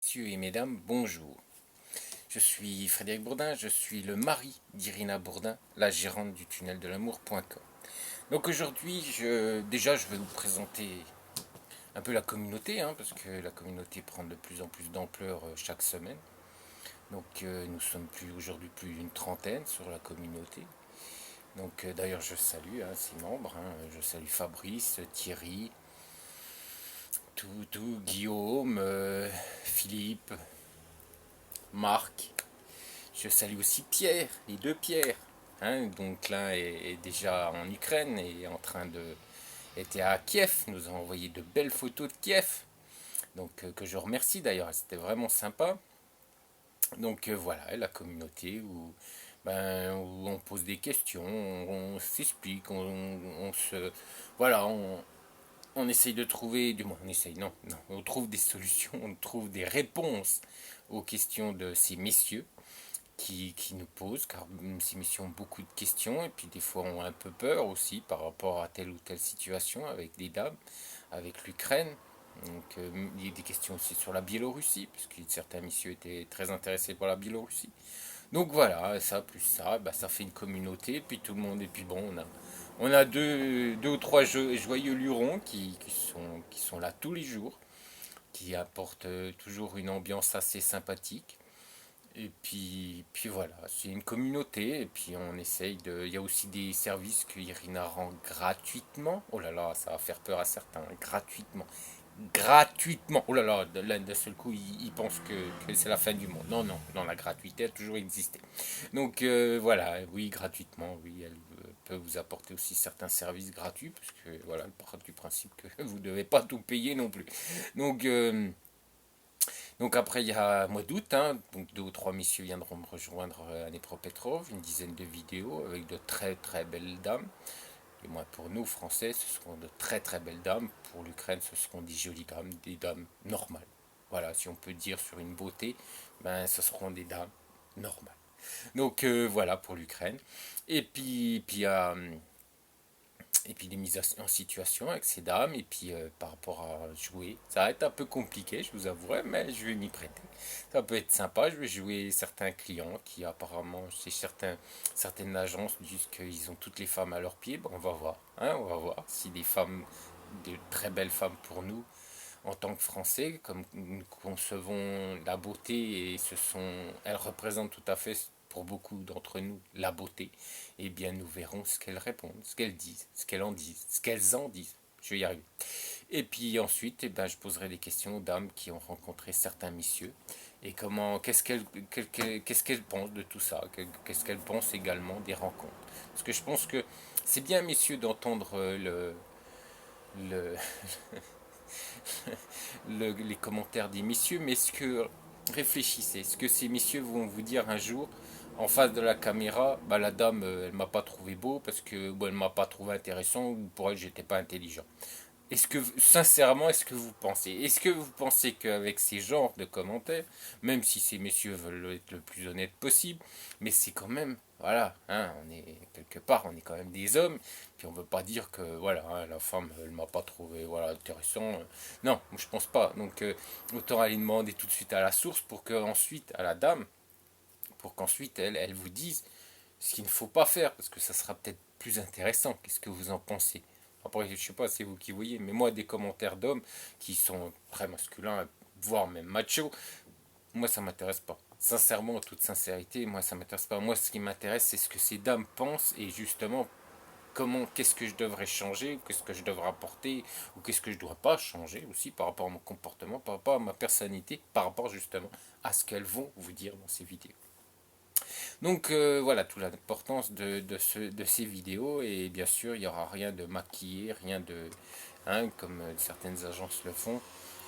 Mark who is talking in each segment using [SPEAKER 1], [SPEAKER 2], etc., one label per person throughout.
[SPEAKER 1] Messieurs et mesdames, bonjour. Je suis Frédéric Bourdin, je suis le mari d'Irina Bourdin, la gérante du tunnel de l'amour.com. Donc aujourd'hui, je vais vous présenter un peu la communauté, parce que la communauté prend de plus en plus d'ampleur chaque semaine. Donc nous sommes aujourd'hui plus d'une trentaine sur la communauté. Donc d'ailleurs je salue ses membres, je salue Fabrice, Thierry, Guillaume, Philippe, Marc. Je salue aussi Pierre, les deux Pierre. Donc l'un est déjà en Ukraine et en train de était à Kiev. Nous a envoyé de belles photos de Kiev. Donc que je remercie d'ailleurs, c'était vraiment sympa. Donc voilà, la communauté où on pose des questions, on s'explique, on se voilà, on essaye de trouver, du moins on essaye, non, on trouve des solutions, on trouve des réponses aux questions de ces messieurs qui nous posent, car ces missions ont beaucoup de questions, et puis des fois ont un peu peur aussi par rapport à telle ou telle situation avec des dames, avec l'Ukraine. Donc il y a des questions aussi sur la Biélorussie, puisque certains messieurs étaient très intéressés par la Biélorussie. Donc voilà, ça plus ça, ça fait une communauté, puis tout le monde, et puis bon, on a deux ou trois joyeux lurons qui sont là tous les jours, qui apportent toujours une ambiance assez sympathique. Et puis voilà, c'est une communauté, et puis on essaye de. Il y a aussi des services que Irina rend gratuitement. Oh là là, ça va faire peur à certains, gratuitement. Gratuitement. Oh là là, d'un seul coup, ils pensent que c'est la fin du monde. Non, non, non, la gratuité a toujours existé. Donc voilà, oui, gratuitement, oui, elle peut vous apporter aussi certains services gratuits, parce que voilà, le part du principe que vous ne devez pas tout payer non plus. Donc. Donc après, il y a mois d'août, donc deux ou trois messieurs viendront me rejoindre à Dnepropetrovsk, une dizaine de vidéos avec de très très belles dames. Et moi, pour nous, Français, ce seront de très très belles dames. Pour l'Ukraine, ce seront des jolies dames, des dames normales. Voilà, si on peut dire sur une beauté, ce seront des dames normales. Donc voilà pour l'Ukraine. Et puis et puis des mises en situation avec ces dames, et puis par rapport à jouer, ça va être un peu compliqué, je vous avouerai, mais je vais m'y prêter. Ça peut être sympa, je vais jouer certains clients qui apparemment, chez certaines agences disent qu'ils ont toutes les femmes à leurs pieds. Bon, on va voir, on va voir si des femmes, de très belles femmes pour nous, en tant que Français, comme nous concevons la beauté, et elles représentent tout à fait pour beaucoup d'entre nous la beauté, eh bien nous verrons ce qu'elles répondent, ce qu'elles disent, ce qu'elles en disent. Je vais y arriver. Et puis ensuite, je poserai des questions aux dames qui ont rencontré certains messieurs, et qu'est-ce qu'elles pensent de tout ça, qu'est-ce qu'elles pensent également des rencontres. Parce que je pense que c'est bien, messieurs, d'entendre le, les commentaires des messieurs, mais réfléchissez, est-ce que ces messieurs vont vous dire un jour, en face de la caméra, la dame, elle m'a pas trouvé beau parce que elle m'a pas trouvé intéressant, ou pour elle j'étais pas intelligent. Est-ce que, sincèrement, est-ce que vous pensez qu'avec ces genres de commentaires, même si ces messieurs veulent être le plus honnête possible, mais c'est quand même, voilà, on est quelque part, on est quand même des hommes, puis on veut pas dire que, voilà, la femme, elle m'a pas trouvé, voilà, intéressant. Non, je pense pas. Donc, autant aller demander tout de suite à la source pour qu'ensuite, à la dame, pour qu'ensuite elle vous dise ce qu'il ne faut pas faire, parce que ça sera peut-être plus intéressant. Qu'est-ce que vous en pensez? Après, je sais pas, c'est vous qui voyez, mais moi, des commentaires d'hommes qui sont très masculins, voire même macho, moi, ça m'intéresse pas. Sincèrement, en toute sincérité, moi, ça m'intéresse pas. Moi, ce qui m'intéresse, c'est ce que ces dames pensent, et justement, qu'est-ce que je devrais changer, qu'est-ce que je devrais apporter, ou qu'est-ce que je ne dois pas changer aussi par rapport à mon comportement, par rapport à ma personnalité, par rapport justement à ce qu'elles vont vous dire dans ces vidéos. Donc voilà toute l'importance de ces vidéos, et bien sûr il n'y aura rien de maquillé, rien de comme certaines agences le font,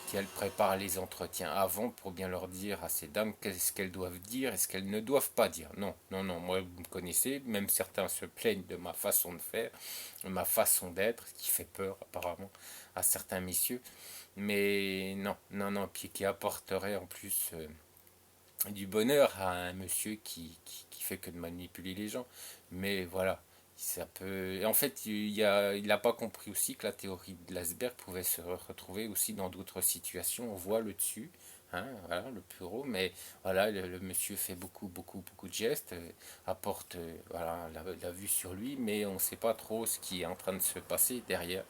[SPEAKER 1] qui elles préparent les entretiens avant pour bien leur dire à ces dames qu'est-ce qu'elles doivent dire et ce qu'elles ne doivent pas dire. Non, non, non, moi vous me connaissez, même certains se plaignent de ma façon de faire, de ma façon d'être, qui fait peur apparemment à certains messieurs, mais non, non, non, puis qui apporterait en plus du bonheur à un monsieur qui fait que de manipuler les gens. Mais voilà, ça peut. En fait, il n'a pas compris aussi que la théorie de l'iceberg pouvait se retrouver aussi dans d'autres situations. On voit le dessus, hein, voilà, le bureau, mais voilà, le monsieur fait beaucoup de gestes, apporte voilà, la vue sur lui, mais on ne sait pas trop ce qui est en train de se passer derrière,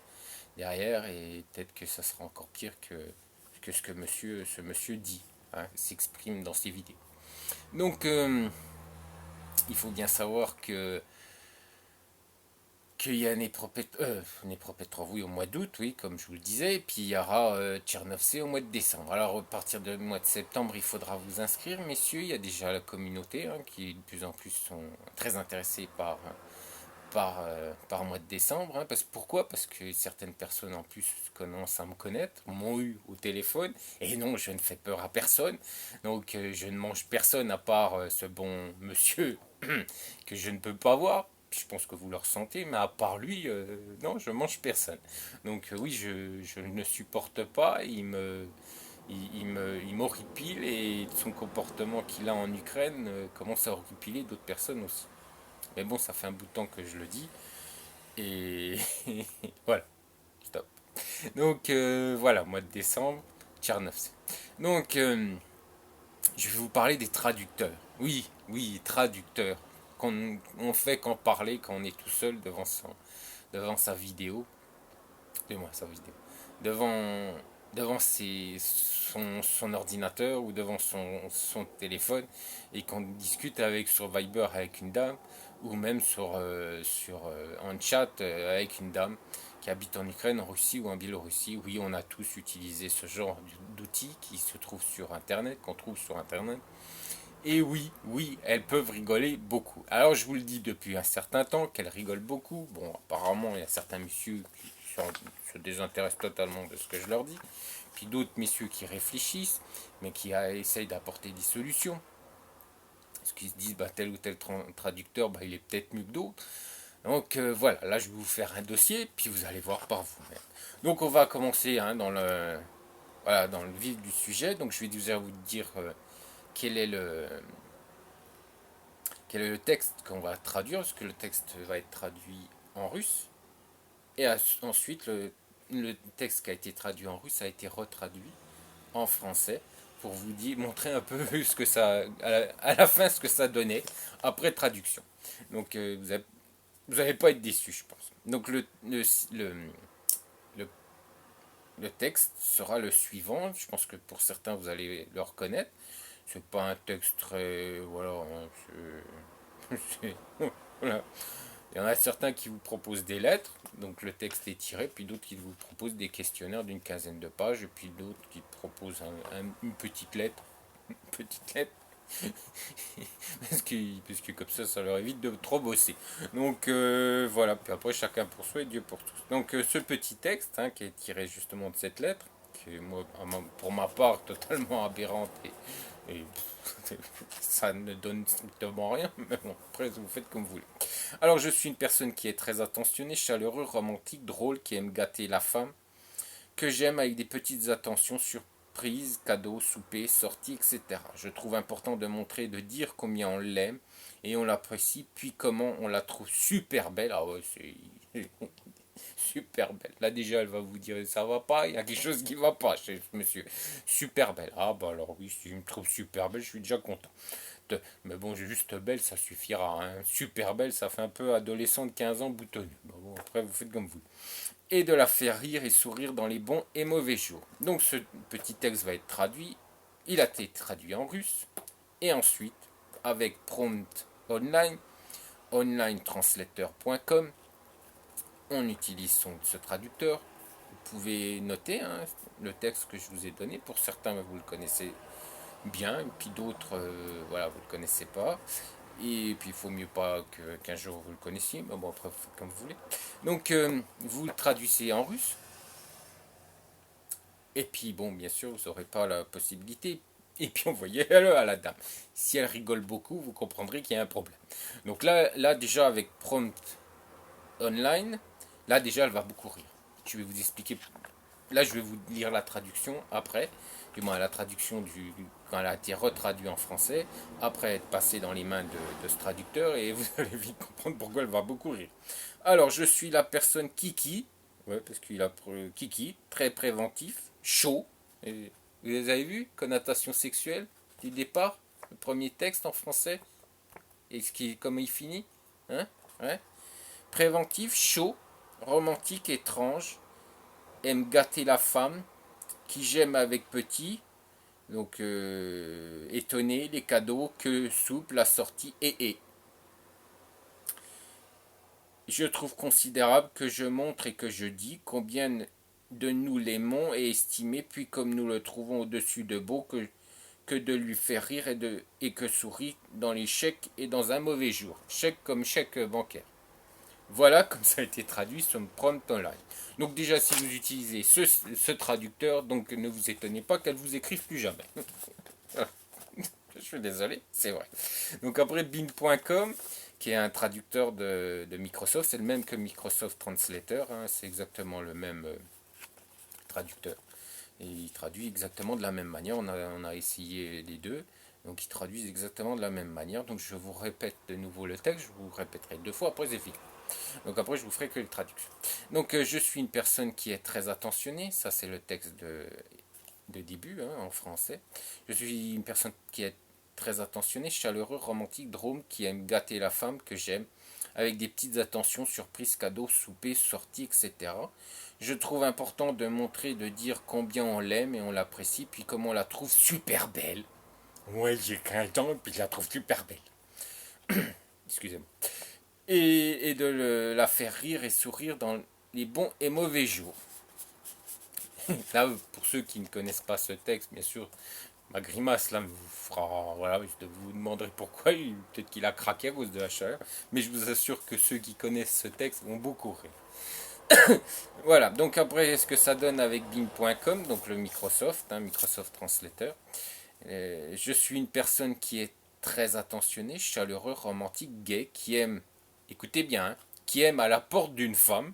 [SPEAKER 1] et peut-être que ça sera encore pire que ce monsieur dit, hein, s'exprime dans ses vidéos. Donc, il faut bien savoir qu'il y a Dnepropetrovsk, oui, au mois d'août, oui, comme je vous le disais, et puis il y aura Tchernovtsi au mois de décembre. Alors, à partir du mois de septembre, il faudra vous inscrire, messieurs. Il y a déjà la communauté, hein, qui de plus en plus sont très intéressés par mois de décembre. Hein, pourquoi? Parce que certaines personnes en plus commencent à me connaître, m'ont eu au téléphone, et non, je ne fais peur à personne. Donc, je ne mange personne à part ce bon monsieur que je ne peux pas voir. Je pense que vous le ressentez, mais à part lui, non, je mange personne. Donc oui, je ne le supporte pas, il m'horripile, et son comportement qu'il a en Ukraine commence à horripiler d'autres personnes aussi. Mais bon, ça fait un bout de temps que je le dis, et voilà, stop. Donc voilà, mois de décembre, Tchernovtsi. Donc je vais vous parler des traducteurs. Oui, oui, traducteurs. Qu'on on fait qu'en parler quand on est tout seul devant sa vidéo. Sa vidéo. Devant, son ordinateur ou devant son téléphone, et qu'on discute sur Viber avec une dame, ou même en chat avec une dame qui habite en Ukraine, en Russie ou en Biélorussie. Oui, on a tous utilisé ce genre d'outils qui se trouvent sur Internet, qu'on trouve sur Internet. Et oui, oui, elles peuvent rigoler beaucoup. Alors je vous le dis depuis un certain temps qu'elles rigolent beaucoup. Bon, apparemment, il y a certains messieurs qui se désintéressent totalement de ce que je leur dis. Puis d'autres messieurs qui réfléchissent, mais qui essayent d'apporter des solutions. Parce qu'ils se disent, bah, tel ou tel traducteur, bah, il est peut-être mieux que d'autres. Donc voilà, là je vais vous faire un dossier, puis vous allez voir par vous-même. Donc on va commencer, hein, dans le vif du sujet. Donc je vais déjà vous dire quel est le texte qu'on va traduire, parce que le texte va être traduit en russe. Et ensuite, le texte qui a été traduit en russe a été retraduit en français pour vous montrer un peu ce que ça, à la fin, ce que ça donnait après traduction. Donc vous n'allez pas être déçus, je pense. Donc le, le texte sera le suivant. Je pense que pour certains, vous allez le reconnaître. C'est pas un texte très... Voilà, hein, voilà. Il y en a certains qui vous proposent des lettres, donc le texte est tiré, puis d'autres qui vous proposent des questionnaires d'une quinzaine de pages, et puis d'autres qui proposent une petite lettre. Une petite lettre. parce que comme ça leur évite de trop bosser. Donc voilà, puis après chacun pour soi et Dieu pour tous. Donc ce petit texte, hein, qui est tiré justement de cette lettre, qui est moi, pour ma part totalement aberrante, et ça ne donne strictement rien, mais bon, après vous faites comme vous voulez. Alors je suis une personne qui est très attentionnée, chaleureux, romantique, drôle, qui aime gâter la femme, que j'aime avec des petites attentions, surprises, cadeaux, soupers, sorties, etc. Je trouve important de montrer, de dire combien on l'aime et on l'apprécie, puis comment on la trouve super belle. Ah ouais, c'est super belle. Là déjà, elle va vous dire ça va pas, il y a quelque chose qui va pas chez monsieur. Super belle. Ah bah alors oui, si je me trouve super belle, je suis déjà content. Mais bon, juste belle, ça suffira. Hein. Super belle, ça fait un peu adolescent de 15 ans boutonnu. Bon, après, vous faites comme vous. Et de la faire rire et sourire dans les bons et mauvais jours. Donc ce petit texte va être traduit. Il a été traduit en russe. Et ensuite, avec Prompt Online, onlinetranslator.com, on utilise ce traducteur. Vous pouvez noter, hein, le texte que je vous ai donné. Pour certains, vous le connaissez bien, et puis d'autres, voilà, vous ne le connaissez pas. Et puis il faut mieux pas qu'un jour vous le connaissiez, mais bon, après, vous faites comme vous voulez. Donc, vous le traduisez en russe, et puis bon, bien sûr, vous n'aurez pas la possibilité. Et puis envoyez-le à la dame. Si elle rigole beaucoup, vous comprendrez qu'il y a un problème. Donc là déjà avec Prompt Online, là déjà elle va beaucoup rire. Je vais vous expliquer. Là je vais vous lire la traduction après. Du moins la traduction quand elle a été retraduite en français, après être passée dans les mains de ce traducteur, et vous allez vite comprendre pourquoi elle va beaucoup rire. Alors je suis la personne Kiki, ouais, parce qu'il a Kiki, très préventif, chaud, et Vous avez vu? Connotation sexuelle du départ, le premier texte en français, et comment il finit, hein? Ouais. Préventif, chaud, romantique, étrange, aime gâter la femme, qui j'aime avec petit, donc étonné, les cadeaux, que souple, la sortie, et. Je trouve considérable que je montre et que je dis combien de nous l'aimons et estimé, puis comme nous le trouvons au-dessus de beau, que de lui faire rire et que sourit dans les chèques et dans un mauvais jour. Chèque comme chèque bancaire. Voilà comme ça a été traduit sur Prompt Online. Donc déjà, si vous utilisez ce traducteur, donc ne vous étonnez pas qu'elle vous écrive plus jamais. Je suis désolé, c'est vrai. Donc après, Bing.com, qui est un traducteur de Microsoft, c'est le même que Microsoft Translator, hein, c'est exactement le même traducteur. Et il traduit exactement de la même manière, on a essayé les deux, donc ils traduisent exactement de la même manière. Donc je vous répète de nouveau le texte, je vous répéterai deux fois, après c'est fini. Donc après je vous ferai que les traductions. Donc je suis une personne qui est très attentionnée, ça c'est le texte de début hein, en français. Je suis une personne qui est très attentionnée, chaleureux, romantique, drôle, qui aime gâter la femme que j'aime, avec des petites attentions, surprises, cadeaux, soupers, sorties, etc. Je trouve important de montrer, de dire combien on l'aime et on l'apprécie, puis comment on la trouve super belle. Ouais, j'ai 15 ans, puis je la trouve super belle. Excusez-moi. Et de la faire rire et sourire dans les bons et mauvais jours. Là, pour ceux qui ne connaissent pas ce texte, bien sûr, ma grimace là vous fera. Voilà, je vous demanderai pourquoi. Peut-être qu'il a craqué à cause de la chaleur. Mais je vous assure que ceux qui connaissent ce texte vont beaucoup rire. Voilà, donc après, ce que ça donne avec Bing.com, donc le Microsoft, hein, Microsoft Translator. Je suis une personne qui est très attentionnée, chaleureux, romantique, gay, qui aime, écoutez bien, hein, qui aime à la porte d'une femme.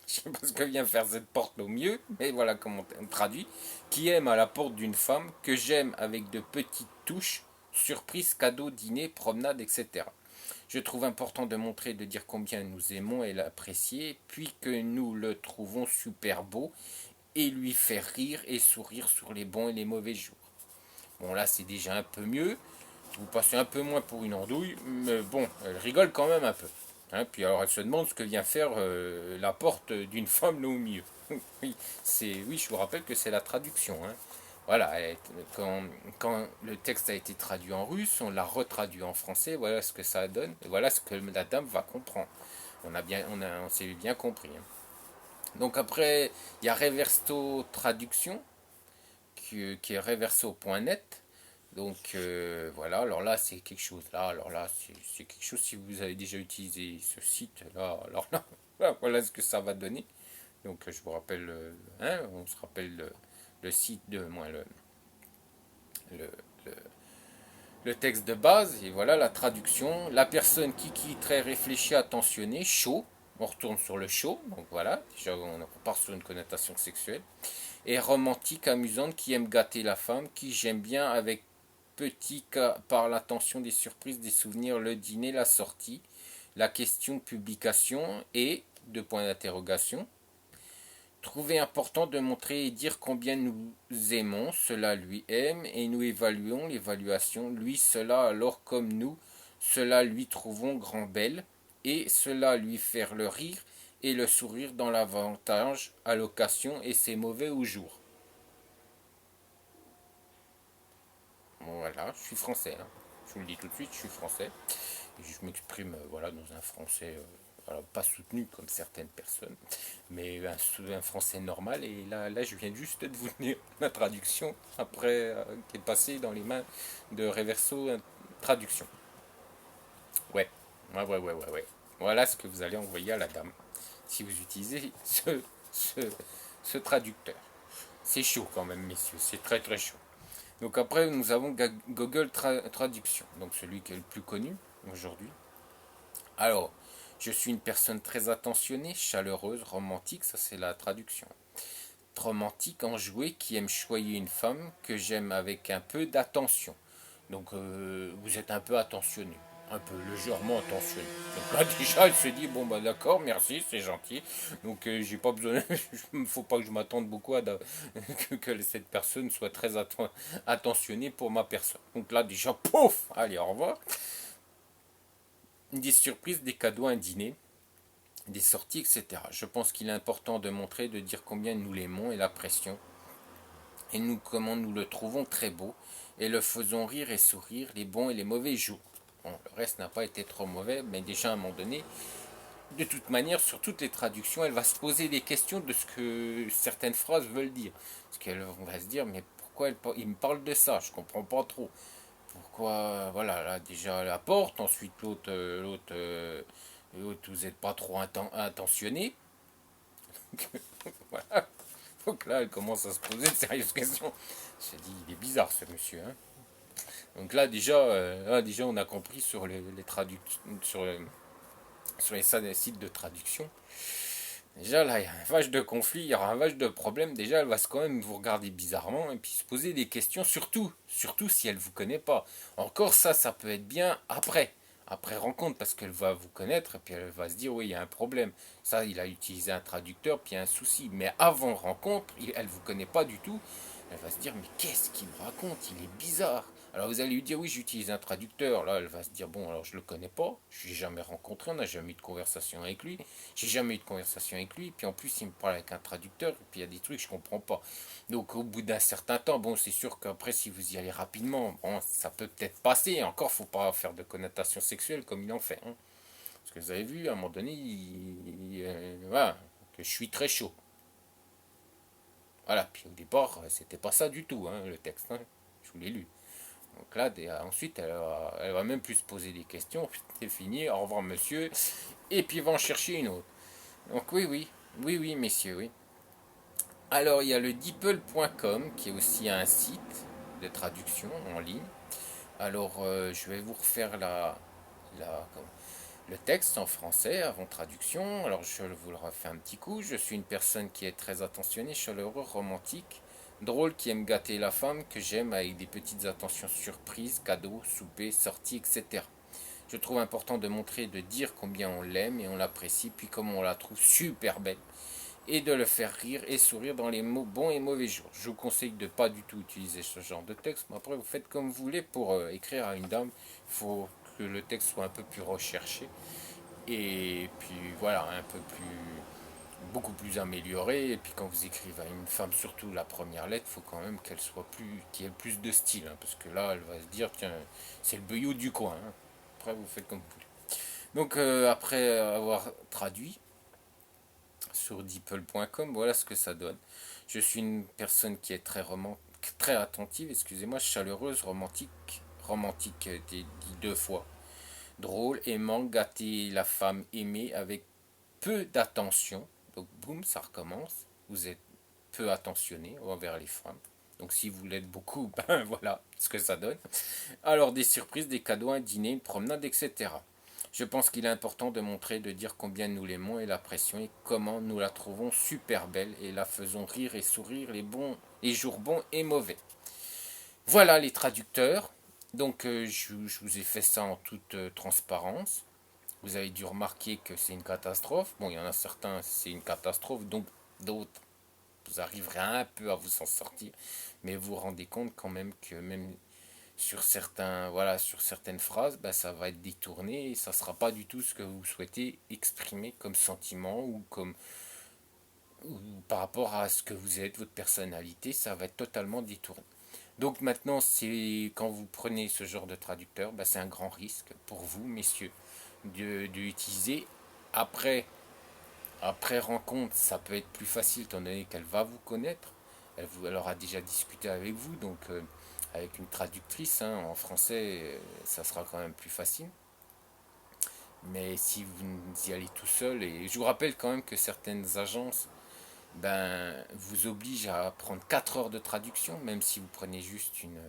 [SPEAKER 1] Je sais pas ce que vient faire cette porte au mieux, mais voilà comment on traduit. Qui aime à la porte d'une femme, que j'aime avec de petites touches, surprises, cadeaux, dîners, promenades, etc. Je trouve important de montrer, de dire combien nous aimons et l'apprécier, puis que nous le trouvons super beau, et lui faire rire et sourire sur les bons et les mauvais jours. Bon là c'est déjà un peu mieux, vous passez un peu moins pour une andouille, mais bon, elle rigole quand même un peu. Hein, puis alors elle se demande ce que vient faire la porte d'une femme là au milieu. Oui, oui, je vous rappelle que c'est la traduction. Hein. Voilà, quand le texte a été traduit en russe, on l'a retraduit en français, voilà ce que ça donne, et voilà ce que la dame va comprendre. On s'est bien compris. Hein. Donc après, il y a Reversto Traduction, qui est reverso.net. Donc voilà, alors là c'est quelque chose, là, alors là c'est quelque chose si vous avez déjà utilisé ce site, là, alors là, voilà ce que ça va donner. Donc je vous rappelle, hein, on se rappelle le site de moins le, le, le texte de base, et voilà la traduction. La personne qui très réfléchie, attentionnée, chaud, on retourne sur le chaud, donc voilà, déjà on repart sur une connotation sexuelle. Et romantique, amusante, qui aime gâter la femme, qui j'aime bien avec petit par l'attention des surprises, des souvenirs, le dîner, la sortie, la question, publication et, deux points d'interrogation, trouver important de montrer et dire combien nous aimons, cela lui aime, et nous évaluons l'évaluation, lui cela alors comme nous, cela lui trouvons grand belle, et cela lui faire le rire et le sourire dans l'avantage, à l'occasion et c'est mauvais au jour. Bon, voilà, je suis français, hein. Je vous le dis tout de suite, je suis français. Et je m'exprime voilà, dans un français voilà, pas soutenu comme certaines personnes, mais un français normal. Et là, je viens juste de vous donner ma traduction après qui est passée dans les mains de Reverso Traduction. Ouais, ouais. Voilà ce que vous allez envoyer à la dame si vous utilisez ce, ce traducteur. C'est chaud quand même, messieurs, c'est très très chaud. Donc après, nous avons Google Traduction, donc celui qui est le plus connu aujourd'hui. Alors, je suis une personne très attentionnée, chaleureuse, romantique, ça c'est la traduction. Romantique, enjouée, qui aime choyer une femme que j'aime avec un peu d'attention. Donc vous êtes un peu attentionné. un peu légèrement attentionné. Donc là déjà elle se dit bon bah d'accord, merci, c'est gentil. Donc j'ai pas besoin, il faut pas que je m'attende beaucoup à que cette personne soit très attentionnée pour ma personne. Donc là déjà pouf, allez au revoir. Des surprises, des cadeaux, un dîner, des sorties, etc. Je pense qu'il est important de montrer, de dire combien nous l'aimons et l'apprécions et nous comment nous le trouvons très beau et le faisons rire et sourire les bons et les mauvais jours. Bon, le reste n'a pas été trop mauvais, mais déjà à un moment donné, de toute manière, sur toutes les traductions, elle va se poser des questions de ce que certaines phrases veulent dire. Parce qu'elle va se dire, mais pourquoi il me parle de ça? Je comprends pas trop. Pourquoi, voilà, là déjà la porte, ensuite l'autre, vous n'êtes pas trop intentionné. Voilà. Donc là, elle commence à se poser de sérieuses questions. Je dit, il est bizarre ce monsieur. Hein. Donc là, déjà, on a compris sur les traductions, sur les sites de traduction. Déjà, là, il y a un vache de conflit, il y aura un vache de problème. Déjà, elle va quand même vous regarder bizarrement et puis se poser des questions, surtout si elle ne vous connaît pas. Encore ça peut être bien après rencontre, parce qu'elle va vous connaître et puis elle va se dire, oui, il y a un problème. Ça, il a utilisé un traducteur, puis il y a un souci. Mais avant rencontre, elle ne vous connaît pas du tout. Elle va se dire, mais qu'est-ce qu'il me raconte? Il est bizarre. Alors vous allez lui dire, oui, j'utilise un traducteur. Là, elle va se dire, bon, alors je le connais pas, je l'ai jamais rencontré, on n'a jamais eu de conversation avec lui. J'ai jamais eu de conversation avec lui. Puis en plus, il me parle avec un traducteur, et puis il y a des trucs que je comprends pas. Donc au bout d'un certain temps, bon, c'est sûr qu'après, si vous y allez rapidement, bon, ça peut peut-être passer. Encore, faut pas faire de connotation sexuelle comme il en fait. Hein. Parce que vous avez vu, à un moment donné, voilà, que je suis très chaud. Voilà, puis au départ, c'était pas ça du tout, hein, le texte. Hein. Je vous l'ai lu. Donc là, ensuite, elle va même plus se poser des questions. C'est fini, au revoir monsieur. Et puis, il va en chercher une autre. Donc oui, messieurs, oui. Alors, il y a le deeple.com, qui est aussi un site de traduction en ligne. Alors, je vais vous refaire la, le texte en français avant traduction. Alors, je vous le refais un petit coup. Je suis une personne qui est très attentionnée, chaleureux, romantique, drôle, qui aime gâter la femme, que j'aime avec des petites attentions surprises, cadeaux, soupers, sorties, etc. Je trouve important de montrer, de dire combien on l'aime et on l'apprécie, puis comment on la trouve super belle, et de le faire rire et sourire dans les bons et mauvais jours. Je vous conseille de pas du tout utiliser ce genre de texte, mais après vous faites comme vous voulez pour écrire à une dame. Il faut que le texte soit un peu plus recherché et puis voilà, un peu beaucoup plus amélioré. Et puis quand vous écrivez à une femme, surtout la première lettre, il faut quand même qu'elle soit qu'il y ait plus de style, hein, parce que là, elle va se dire tiens, c'est le beuillot du coin. Hein. Après, vous faites comme vous voulez. Donc après avoir traduit sur deeple.com, voilà ce que ça donne. Je suis une personne qui est très attentive, excusez-moi, chaleureuse, romantique dit deux fois, drôle, aimant, gâter la femme aimée avec peu d'attention. Donc boum, ça recommence. Vous êtes peu attentionné envers les femmes. Donc si vous l'êtes beaucoup, ben voilà ce que ça donne. Alors des surprises, des cadeaux, un dîner, une promenade, etc. Je pense qu'il est important de montrer, de dire combien nous l'aimons et l'apprécions et comment nous la trouvons super belle et la faisons rire et sourire les jours bons et mauvais. Voilà les traducteurs. Donc je vous ai fait ça en toute transparence. Vous avez dû remarquer que c'est une catastrophe. Bon, il y en a certains, c'est une catastrophe, donc d'autres, vous arriverez un peu à vous en sortir. Mais vous vous rendez compte quand même que même sur certaines phrases, bah, ça va être détourné et ça ne sera pas du tout ce que vous souhaitez exprimer comme sentiment ou par rapport à ce que vous êtes, votre personnalité, ça va être totalement détourné. Donc maintenant, c'est quand vous prenez ce genre de traducteur, bah, c'est un grand risque pour vous, messieurs, de l'utiliser. Après, après rencontre, ça peut être plus facile étant donné qu'elle va vous connaître. Elle aura déjà discuté avec vous, donc avec une traductrice hein, en français, ça sera quand même plus facile. Mais si vous y allez tout seul, et je vous rappelle quand même que certaines agences vous obligent à prendre 4 heures de traduction, même si vous prenez juste une,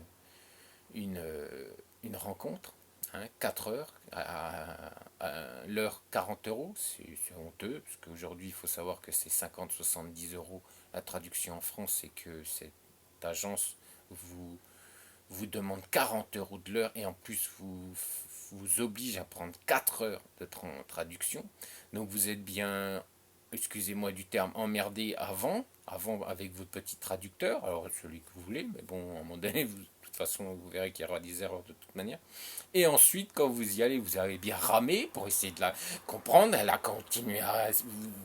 [SPEAKER 1] une rencontre. Hein, 4 heures, à l'heure 40 euros, c'est honteux, parce qu'aujourd'hui il faut savoir que c'est 50-70 € la traduction en France et que cette agence vous demande 40 € de l'heure et en plus vous oblige à prendre 4 heures de traduction. Donc vous êtes bien, excusez-moi du terme, emmerdé avant avec votre petit traducteur, alors celui que vous voulez, mais bon, à un moment donné, de toute façon, vous verrez qu'il y aura des erreurs de toute manière. Et ensuite, quand vous y allez, vous avez bien ramé pour essayer de la comprendre. Elle a continué à,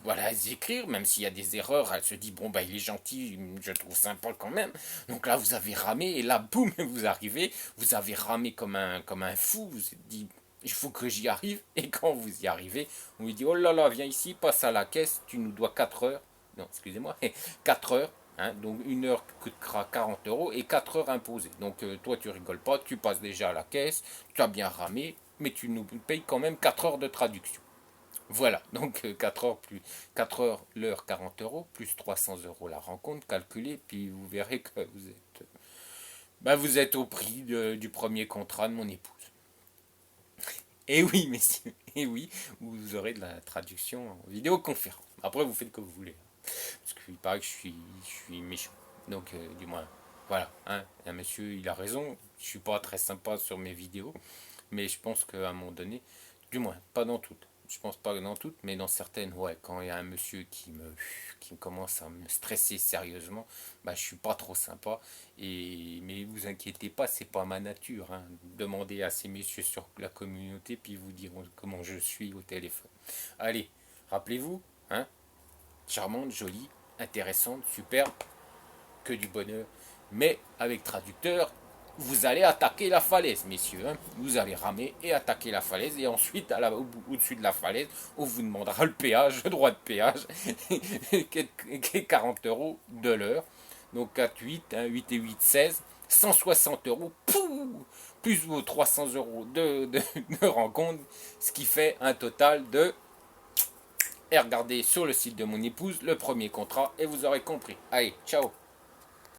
[SPEAKER 1] voilà, à écrire, même s'il y a des erreurs. Elle se dit, bon, bah, il est gentil, je le trouve sympa quand même. Donc là, vous avez ramé, et là, boum, vous arrivez. Vous avez ramé comme un fou. Vous vous êtes dit, il faut que j'y arrive. Et quand vous y arrivez, on lui dit, oh là là, viens ici, passe à la caisse, tu nous dois 4 heures. Non, excusez-moi, 4 heures. Hein, donc une heure coûtera 40 euros et 4 heures imposées. Donc toi tu rigoles pas, tu passes déjà à la caisse, tu as bien ramé, mais tu nous payes quand même 4 heures de traduction. Voilà, donc 4 heures plus 4 heures l'heure 40 euros, plus 300 euros la rencontre, calculée, puis vous verrez que vous êtes au prix du premier contrat de mon épouse. Et oui, messieurs, et oui, vous aurez de la traduction en vidéoconférence. Après, vous faites comme vous voulez. Parce qu'il paraît que je suis méchant. Donc, du moins, voilà. Hein, un monsieur, il a raison. Je suis pas très sympa sur mes vidéos. Mais je pense qu'à un moment donné, du moins, pas dans toutes. Je pense pas dans toutes, mais dans certaines, ouais. Quand il y a un monsieur qui commence à me stresser sérieusement, bah, je suis pas trop sympa. Mais vous inquiétez pas, c'est pas ma nature. Hein. Demandez à ces messieurs sur la communauté, puis ils vous diront comment je suis au téléphone. Allez, rappelez-vous, hein, charmante, jolie, intéressante, superbe, que du bonheur. Mais avec traducteur, vous allez attaquer la falaise, messieurs. Hein. Vous allez ramer et attaquer la falaise. Et ensuite, au-dessus de la falaise, on vous demandera le péage, le droit de péage, qui est 40 euros de l'heure. Donc 4, 8, hein, 8 et 8, 16. 160 euros, plus vos 300 euros de rencontre, ce qui fait un total de... Et regardez sur le site de mon épouse le premier contrat et vous aurez compris. Allez, ciao.